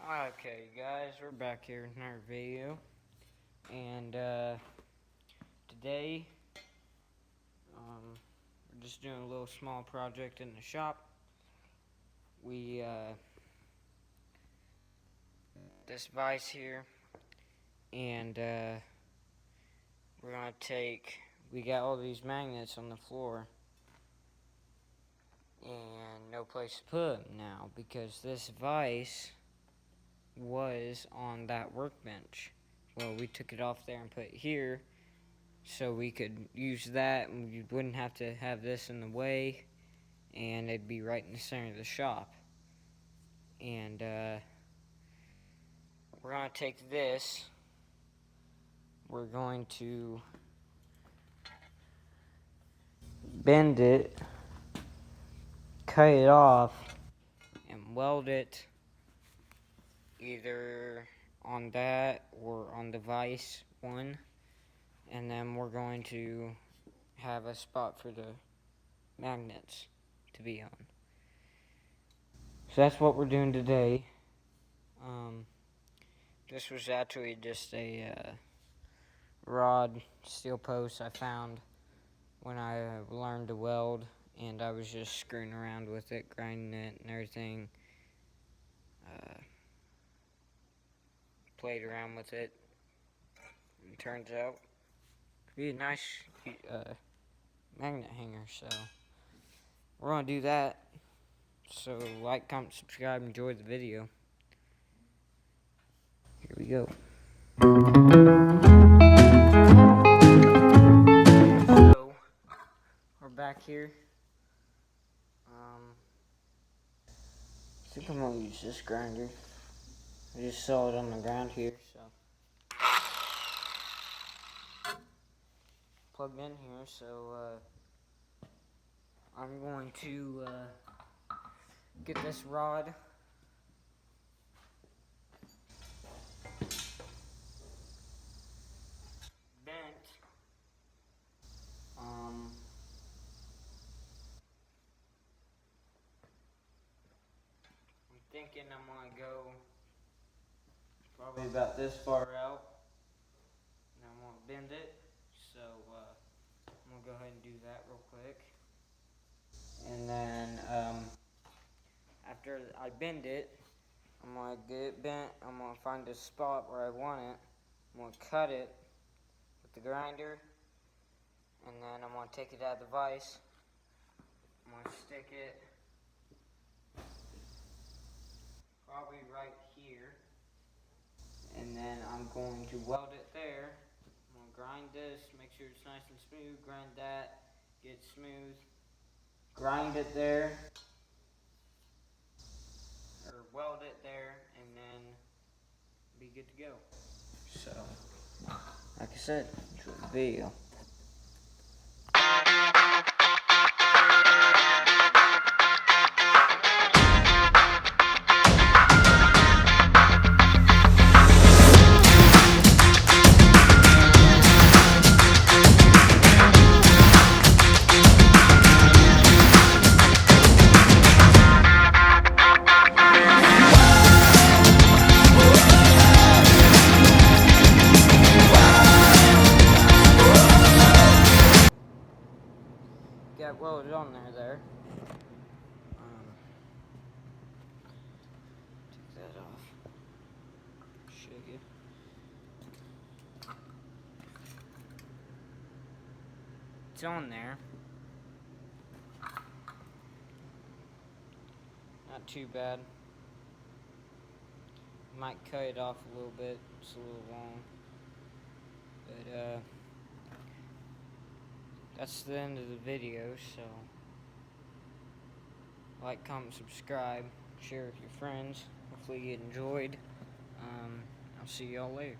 Okay guys, we're back here in our video, and today we're just doing a little small project in the shop. We this vise here, and we're gonna we got all these magnets on the floor and no place to put them now because this vise was on that workbench. Well, we took it off there and put it here so we could use that and we wouldn't have to have this in the way, and it'd be right in the center of the shop. And we're going to take this, we're going to bend it, cut it off, and weld it either on that or on the vise one, and then we're going to have a spot for the magnets to be on. So that's what we're doing today. This was actually just a rod steel post I found when I learned to weld, and I was just screwing around with it, grinding it and everything. Played around with it. It turns out to be a nice magnet hanger, so we're going to do that. So like, comment, subscribe, enjoy the video. Here we go. So we're back here. I think I'm going to use this grinder. I just saw it on the ground here, so plugged in here. So I'm going to get this rod bent. I'm thinking I'm going to go probably about this far out, and I'm going to bend it. So I'm going to go ahead and do that real quick. And then after I bend it, I'm going to get it bent. I'm going to find a spot where I want it. I'm going to cut it with the grinder, and then I'm going to take it out of the vise. I'm going to stick it probably right here, and then I'm going to weld it there. I'm going to grind this, make sure it's nice and smooth, grind that, get it smooth, grind it there, or weld it there, and then be good to go. So, like I said, enjoy the video. Got welded on there. Take that off. Shake it. It's on there. Not too bad. Might cut it off a little bit. It's a little long. But that's the end of the video, so like, comment, subscribe, share with your friends. Hopefully you enjoyed. I'll see y'all later.